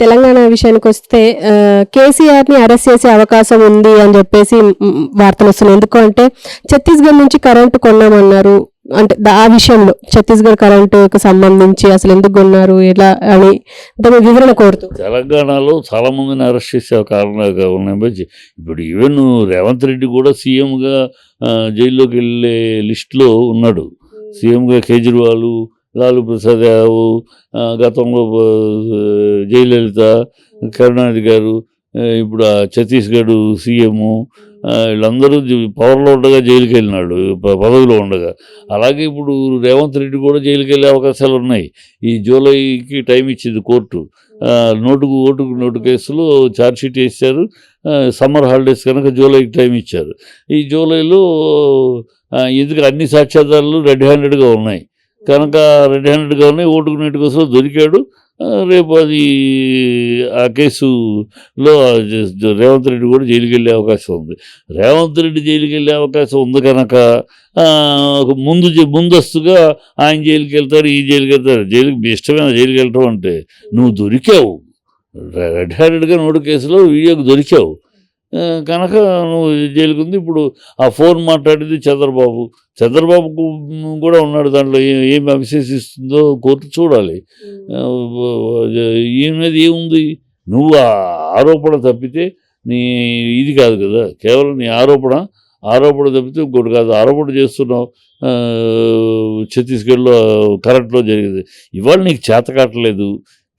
తెలంగాణ విషయానికి వస్తే కేసీఆర్ని అరెస్ట్ చేసే అవకాశం ఉంది అని చెప్పేసి వార్తలు వస్తున్నాయి. ఎందుకంటే ఛత్తీస్గఢ్ నుంచి కరెంటు కొన్నామన్నారు. అంటే ఆ విషయంలో ఛత్తీస్గఢ్ కరెంటుకు సంబంధించి అసలు ఎందుకు కొన్నారు, ఎలా అని దాని వివరణ కోరుతూ. తెలంగాణలో చాలా మందిని అరెస్ట్ చేసే కారణంగా ఉన్నాయి. ఇప్పుడు ఈవెన్ రేవంత్ రెడ్డి కూడా సీఎంగా జైల్లోకి వెళ్ళే లిస్టులో ఉన్నాడు. సీఎంగా కేజ్రీవాల్, లాలూ ప్రసాద్ యాదవ్, గతంలో జయలలిత, కరుణానిధి గారు, ఇప్పుడు ఛత్తీస్గఢ్ సీఎం, వీళ్ళందరూ పవర్లో ఉండగా జైలుకి వెళ్ళినాడు, పదవిలో ఉండగా. అలాగే ఇప్పుడు రేవంత్ రెడ్డి కూడా జైలుకి వెళ్ళే అవకాశాలు ఉన్నాయి. ఈ జూలైకి టైం ఇచ్చింది కోర్టు. ఓటుకు కేసులో ఛార్జ్షీట్ వేశారు. సమ్మర్ హాలిడేస్ కనుక జూలైకి టైం ఇచ్చారు. ఈ జూలైలో ఎందుకు అన్ని సాక్ష్యాధారాలు రెడ్ హ్యాండెడ్గా ఉన్నాయి కనుక ఓటుకు నోటు కేసులో దొరికాడు. రేపు అది ఆ కేసులో రేవంత్ రెడ్డి కూడా జైలుకి వెళ్ళే అవకాశం ఉంది. రేవంత్ రెడ్డి జైలుకి వెళ్ళే అవకాశం ఉంది కనుక ముందస్తుగా ఆయన జైలుకి వెళ్తారు, ఈ జైలుకి వెళ్తారు. జైలుకి ఇష్టమైన జైలుకి వెళ్ళటం అంటే నువ్వు దొరికావు, రెడ్ హ్యాండెడ్గా నోటు కేసులో వీడియోకి దొరికావు కనుక నువ్వు జైలుకుంది. ఇప్పుడు ఆ ఫోన్ మాట్లాడింది చంద్రబాబుకు కూడా ఉన్నాడు. దాంట్లో ఏమి అవిశేషిస్తుందో కోర్టు చూడాలి. ఈయన మీద ఏముంది, నువ్వు ఆ ఆరోపణ తప్పితే నీ ఇది కాదు కదా, కేవలం నీ ఆరోపణ తప్పితే ఇంకోటి కాదు. ఆరోపణ చేస్తున్నావు. ఛత్తీస్గఢ్లో కరెంట్లో జరిగింది. ఇవాళ నీకు చేత కావట్లేదు.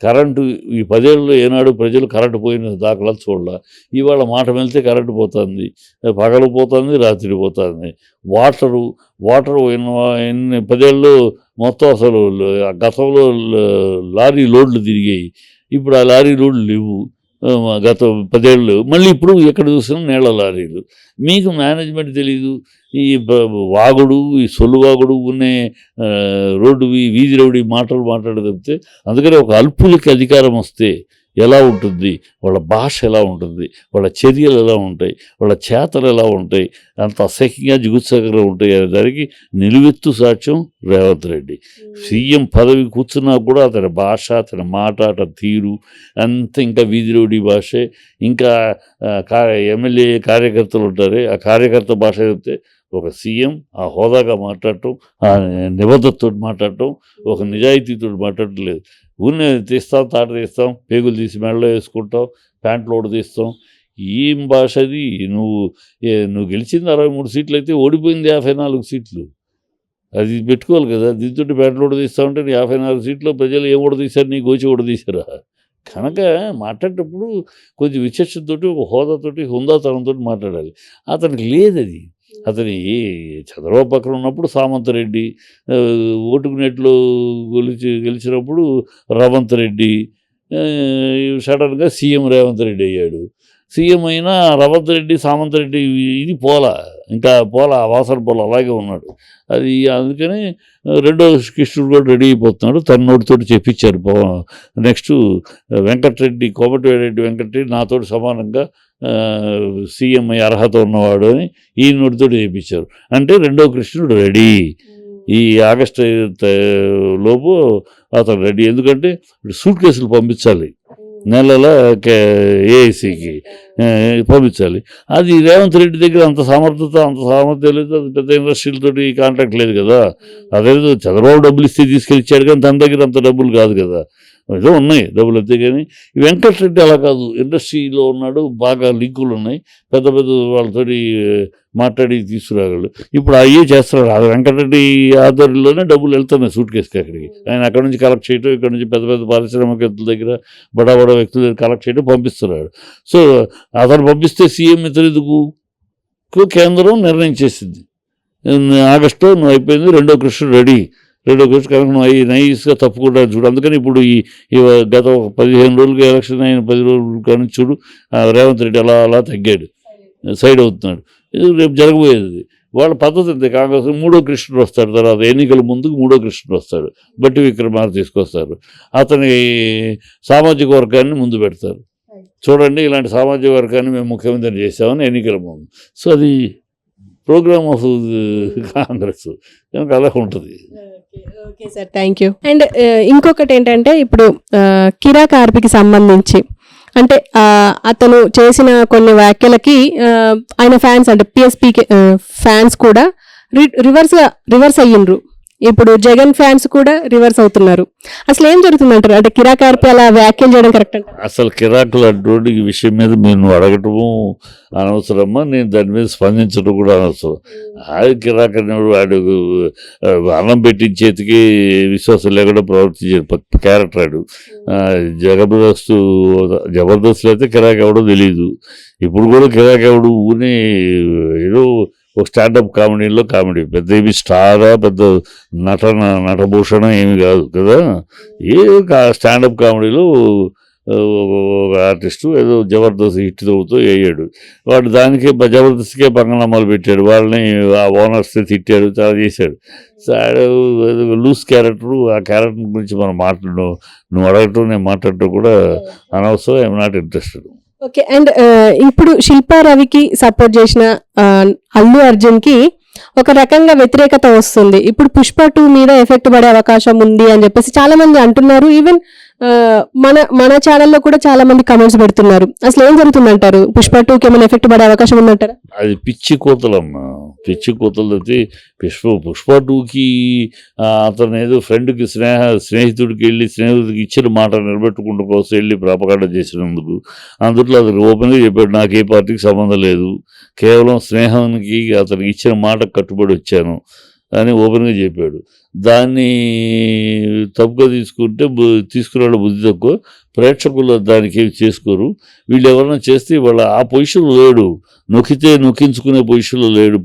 కరెంటు ఈ 10 ఏళ్ళలో ఏనాడు ప్రజలు కరెంటు పోయిన దాఖలాలు చూడాల. ఇవాళ మాట వెళ్తే కరెంటు పోతుంది, పగలు పోతుంది, రాత్రి పోతుంది. వాటరు 10 ఏళ్ళు మొత్తం అసలు గతంలో లారీ లోడ్లు తిరిగాయి. ఇప్పుడు ఆ లారీ లోడ్లు లేవు. గత 10 ఏళ్ళు మళ్ళీ ఇప్పుడు ఎక్కడ చూసినా నీళ్ళ లారీలు. మీకు మేనేజ్మెంట్ తెలీదు. ఈ వాగుడు, ఈ సొల్లు వాగుడు ఉన్నే రోడ్డు వీధి రౌడీ మాటలు మాట్లాడదంతే. అందుకని ఒక అల్పులకి అధికారం వస్తే ఎలా ఉంటుంది, వాళ్ళ భాష ఎలా ఉంటుంది, వాళ్ళ చర్యలు ఎలా ఉంటాయి, వాళ్ళ చేతలు ఎలా ఉంటాయి, అంత అసహ్యంగా జిగుత్సాకరంగా ఉంటాయి అనే దానికి నిలువెత్తు సాక్ష్యం రేవంత్ రెడ్డి. సీఎం పదవి కూర్చున్నా కూడా అతని భాష, అతని మాట, అతని తీరు అంత ఇంకా వీధి రౌడీ భాషే. ఇంకా ఎమ్మెల్యే కార్యకర్తలు ఉంటారే, ఆ కార్యకర్త భాష చెప్తే ఒక సీఎం ఆ హోదాగా మాట్లాడటం, ఆ నిబద్ధతతో మాట్లాడటం, ఒక నిజాయితీతో మాట్లాడటం లేదు. ఊరిని తీస్తాం, తాట తీస్తాం, పేగులు తీసి మెడలో వేసుకుంటాం, ప్యాంట్లు ఓడి తీస్తాం. ఏం భాష అది? నువ్వు గెలిచింది 63 సీట్లు అయితే ఓడిపోయింది 54 సీట్లు. అది పెట్టుకోవాలి కదా. దీంతో ప్యాంట్లు ఓడి తీస్తా ఉంటే 54 సీట్లు ప్రజలు ఏం ఓడదీశారు, నీ గోచి ఓడదీశారా? కనుక మాట్లాడేటప్పుడు కొంచెం విచక్షణతోటి, ఒక హోదాతోటి, హుందాతనంతో మాట్లాడాలి. అతనికి లేదు అది. అతని చంద్రబాబు పక్కన ఉన్నప్పుడు సామంత్ రెడ్డి, ఓటుకు నెట్లో గెలిచినప్పుడు రవంత్ రెడ్డి, సడన్గా సీఎం రేవంత్ రెడ్డి అయ్యాడు. సీఎం అయినా రవంత్ రెడ్డి, సామంత్ రెడ్డి ఇది ఇంకా వాసన పోలా అలాగే ఉన్నాడు. అది అందుకని రెండో కృష్ణుడు కూడా రెడీ అయిపోతున్నాడు. తన నోటితోటి చెప్పించారు. నెక్స్ట్ వెంకటరెడ్డి, కోమటిరెడ్డి వెంకటరెడ్డి నాతోటి సమానంగా సీఎం అయ్యే అర్హత ఉన్నవాడు అని ఈ నోటితో చేయించారు. అంటే రెండో కృష్ణుడు రెడీ. ఈ ఆగస్టు లోపు అతను రెడీ. ఎందుకంటే సూట్ కేసులు పంపించాలి, నెలల ఏఐసికి పంపించాలి. అది రేవంత్ రెడ్డి దగ్గర అంత సామర్థ్యం లేదు. అది పెద్ద ఇండస్ట్రీలతోటి కాంట్రాక్ట్ లేదు కదా. అదేదో చంద్రబాబు డబ్బులు ఇస్తే తీసుకెళ్ళిచ్చాడు, కానీ తన దగ్గర అంత డబ్బులు కాదు కదా. ఏదో ఉన్నాయి డబ్బులు అంతే. కానీ వెంకటరెడ్డి అలా కాదు, ఇండస్ట్రీలో ఉన్నాడు, బాగా లింకులు ఉన్నాయి, పెద్ద వాళ్ళతోటి మాట్లాడి తీసుకురాగలడు. ఇప్పుడు అయ్యే చేస్తున్నాడు. అది వెంకటరెడ్డి ఆధ్వర్యంలోనే డబ్బులు వెళ్తున్నాయి సూట్ కేసుకి అక్కడికి. ఆయన అక్కడ నుంచి కలెక్ట్ చేయటం, ఇక్కడ నుంచి పెద్ద పారిశ్రామికవేత్తల దగ్గర, బడా వ్యక్తుల దగ్గర కలెక్ట్ చేయడం, పంపిస్తున్నాడు. సో అతను పంపిస్తే సీఎం ఇతరుకు కేంద్రం నిర్ణయం చేసింది. ఆగస్టులో నువ్వు అయిపోయింది, రెండో కృష్ణుడు రెడీ. కనుక నువ్వు నైస్గా తప్పుకుంటా చూడు. అందుకని ఇప్పుడు ఈ గత 15 రోజులుగా ఎలక్షన్ అయిన 10 రోజులు కానీ చూడు, రేవంత్ రెడ్డి అలా తగ్గాడు, సైడ్ అవుతున్నాడు. ఇది రేపు జరగబోయేది. వాళ్ళ పద్ధతి అంతే. కాంగ్రెస్ 3వ కృష్ణుడు వస్తాడు, తర్వాత ఎన్నికల ముందుకు 3వ కృష్ణుడు వస్తాడు, బట్టి విక్రమార్క తీసుకొస్తారు. అతని సామాజిక వర్గాన్ని ముందు పెడతారు. చూడండి, ఇలాంటి సామాజిక వర్గాన్ని మేము ముఖ్యమంత్రి చేసామని ఎన్నికల ముందు. సో అది ప్రోగ్రామ్ ఆఫ్ కాంగ్రెస్ కనుక అలా ఉంటుంది. Okay sir, thank you. And ఇంకొకటి ఏంటంటే ఇప్పుడు కిరా కార్పికి సంబంధించి అంటే అతను చేసిన కొన్ని వ్యాఖ్యలకి ఆయన ఫ్యాన్స్ అంటే పిఎస్పీకి ఫ్యాన్స్ కూడా రివర్స్ అయ్యిండ్రు. ఇప్పుడు జగన్ ఫ్యాన్స్ కూడా రివర్స్ అవుతున్నారు. అసలు ఏం జరుగుతుందంటారు? అంటే కిరా కార్పి అలా వ్యాఖ్యలు చేయడం కరెక్ట్ అంటారు? అసలు కిరాకులు అటువంటి ఈ విషయం మీద మీరు అడగటము అనవసరమ్మా, నేను దాని మీద స్పందించడం కూడా అనవసరం. ఆడు కిరాక్ అనేవాడు వాడు అన్నం పెట్టిన చేతికి విశ్వాసం లేకుండా ప్రవర్తించాడు క్యారెక్టర్. ఆడు జబర్దస్త్ అయితే కిరాక్ ఎవడో తెలియదు. ఇప్పుడు కూడా కిరాక్ ఎవడు ఊనే ఏదో ఒక స్టాండప్ కామెడీలో కామెడీ, పెద్ద ఏమి స్టారా, పెద్ద నటభూషణ ఏమి కాదు కదా. ఏ స్టాండప్ కామెడీలో ఒక ఆర్టిస్టు ఏదో జబర్దస్త్ హిట్ తవ్వుతూ వేయాడు. వాడు దానికే జబర్దస్త్కే పంగనామాలు పెట్టాడు, వాళ్ళని ఆ ఓనర్స్ తిట్టాడు, చాలా చేశాడు. Loose character. ఆ క్యారెక్టర్ గురించి మనం నువ్వు అడగటం నేను మాట్లాడటం కూడా అనవసరం. I'm not interested. Okay. And ఇప్పుడు శిల్పా రవికి సపోర్ట్ చేసిన అల్లు అర్జున్ కి ఒక రకంగా వ్యతిరేకత వస్తుంది. ఇప్పుడు పుష్ప 2 మీద ఎఫెక్ట్ పడే అవకాశం ఉంది అని చెప్పేసి చాలా మంది అంటున్నారు. ఈవెన్ మన ఛానల్లో కూడా చాలా మంది కమెంట్స్ పెడుతున్నారు. అసలు ఏం జరుగుతుందంటారు? పుష్ప 2కి ఏమైనా ఎఫెక్ట్ పడే అవకాశం ఉందంటారా? అది పిచ్చి కోతలమ్మా, పిచ్చి కోతలు. అయితే పుష్ప 2కి అతను ఏదో ఫ్రెండ్కి స్నేహితుడికి వెళ్ళి స్నేహితుడికి ఇచ్చిన మాట నిలబెట్టుకుంటూ కోసం వెళ్ళి ప్రాపకాండ చేసినందుకు అందుట్లో అతను ఓపెన్గా చెప్పాడు, నాకు ఏ పార్టీకి సంబంధం లేదు, కేవలం స్నేహానికి అతనికి ఇచ్చిన మాటకు కట్టుబడి వచ్చాను అని ఓపెన్గా చెప్పాడు. దాన్ని తప్పుగా తీసుకురావడం బుద్ధి తక్కువ. ప్రేక్షకులు దానికి ఏమి చేసుకోరు. వీళ్ళు ఎవరైనా చేస్తే వాళ్ళ ఆ పొజిషన్లో లేడు, నొక్కించుకునే పొజిషన్లో లేడు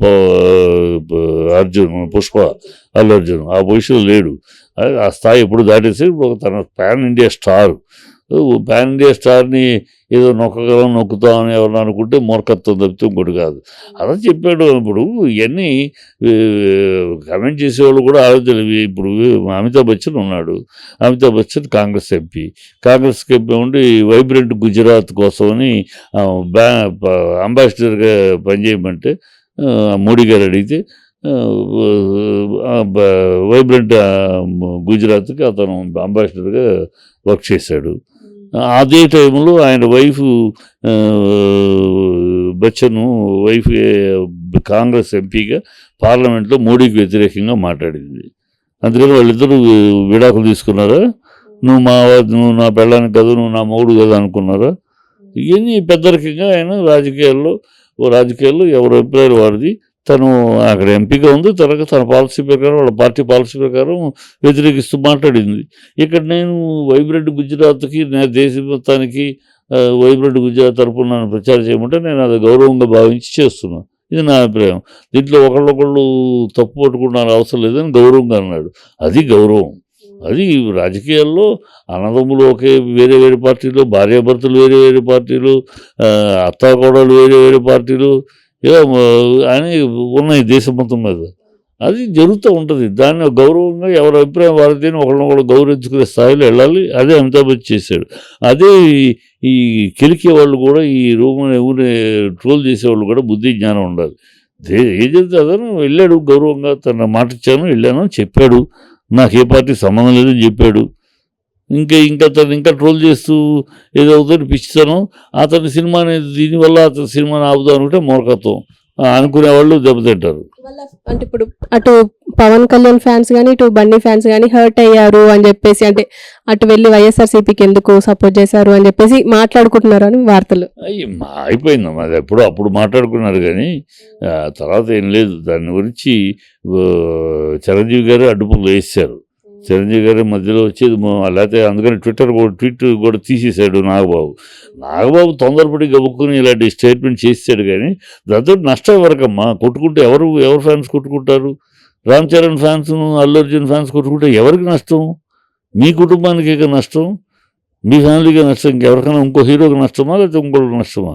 అల్లు అర్జున్ ఆ పొజిషన్లో లేడు. ఆ స్థాయి ఎప్పుడు దాటేసి ఇప్పుడు తన పాన్ ఇండియా స్టార్ని ఏదో నొక్కుతామని ఎవరన్నా అనుకుంటే మూర్ఖత్వం తప్పితే ఇంకోటి కాదు. అలా చెప్పాడు. ఇప్పుడు ఇవన్నీ కమెంట్ చేసేవాళ్ళు కూడా ఆలోచన. ఇప్పుడు అమితాబ్ బచ్చన్ ఉన్నాడు. అమితాబ్ బచ్చన్ కాంగ్రెస్ ఎంపీ ఉండి వైబ్రెంట్ గుజరాత్ కోసమని అంబాసిడర్గా పనిచేయమంటే మోడీ గారు అడిగితే వైబ్రెంట్ గుజరాత్కి అతను అంబాసిడర్గా వర్క్ చేశాడు. అదే టైంలో ఆయన వైఫ్ బచ్చన్ కాంగ్రెస్ ఎంపీగా పార్లమెంట్లో మోడీకి వ్యతిరేకంగా మాట్లాడింది. అందుకని వాళ్ళిద్దరూ విడాకులు తీసుకున్నారా? నువ్వు నా పెళ్ళానికి కదా, నువ్వు నా మొగుడు కదా అనుకున్నారా? ఇవన్నీ పెద్దరికంగా ఆయన రాజకీయాల్లో ఎవరి అభిప్రాయాలు వాడిది. తను అక్కడ ఎంపీగా ఉంది, తన పాలసీ ప్రకారం వాళ్ళ పార్టీ పాలసీ ప్రకారం వ్యతిరేకిస్తూ మాట్లాడింది. ఇక్కడ నేను వైబ్రెంట్ గుజరాత్కి దేశ మొత్తానికి వైబ్రెంట్ గుజరాత్ తరపున నన్ను ప్రచారం చేయమంటే నేను అది గౌరవంగా భావించి చేస్తున్నాను. ఇది నా అభిప్రాయం. దీంట్లో ఒకళ్ళొకళ్ళు తప్పు పట్టుకుంటున్న అవసరం లేదని గౌరవంగా అన్నాడు. అది గౌరవం. అది రాజకీయాల్లో అన్నదమ్ములు వేరే వేరే పార్టీలు, భార్యాభర్తలు వేరే వేరే పార్టీలు, అత్తాకోడలు వేరే వేరే పార్టీలు అని ఉన్నాయి దేశం మొత్తం మీద. అది జరుగుతూ ఉంటుంది. దాన్ని గౌరవంగా ఎవరి అభిప్రాయం వారిని ఒకళ్ళొకళ్ళు గౌరవించుకునే స్థాయిలో వెళ్ళాలి. అదే అమితాబ్ బచ్చన్ చేశాడు. అదే ఈ కెలికే వాళ్ళు కూడా, ఈ ఊరిని ట్రోల్ చేసేవాళ్ళు కూడా బుద్ధి జ్ఞానం ఉండాలి. ఏం చెప్తే అతను వెళ్ళాడు గౌరవంగా, తన మాట ఇచ్చాను, వెళ్ళాను, చెప్పాడు, నాకు ఏ పార్టీ సంబంధం లేదని చెప్పాడు. ఇంకా అతను ఇంకా ట్రోల్ చేస్తూ ఏదో అవుతుంది పిచ్చితనం. అతని సినిమాని దీనివల్ల అతని సినిమాని ఆపుదాం అనుకుంటే మూర్ఖత్వం. అనుకునేవాళ్ళు దెబ్బతింటారు. అంటే ఇప్పుడు అటు పవన్ కళ్యాణ్ ఫ్యాన్స్ కానీ ఇటు బండి ఫ్యాన్స్ కానీ హర్ట్ అయ్యారు అని చెప్పేసి, అంటే అటు వెళ్ళి వైఎస్ఆర్సీపీకి ఎందుకు సపోర్ట్ చేశారు అని చెప్పేసి మాట్లాడుకుంటున్నారు అని వార్తలు. అయిపోయిందమ్మా. అది అప్పుడు మాట్లాడుకున్నారు కానీ తర్వాత ఏం లేదు. దాని గురించి చిరంజీవి గారు అడ్డుపులు వేసారు. చిరంజీవి గారి మధ్యలో వచ్చేది లేకపోతే అందుకని ట్వీట్ కూడా తీసేశాడు నాగబాబు తొందరపడి గబుక్కుని ఇలాంటి స్టేట్మెంట్ చేసాడు. కానీ దాంతో నష్టం ఎవరికమ్మా? కొట్టుకుంటే ఎవరు ఫ్యాన్స్ కొట్టుకుంటారు? రామ్ చరణ్ ఫ్యాన్స్, అల్లు అర్జున్ ఫ్యాన్స్ కొట్టుకుంటే ఎవరికి నష్టం? మీ కుటుంబానికి నష్టం, మీ ఫ్యామిలీకి నష్టం, ఇంకెవరికైనా ఇంకో హీరోకి నష్టమా లేకపోతే ఇంకోటికి నష్టమా?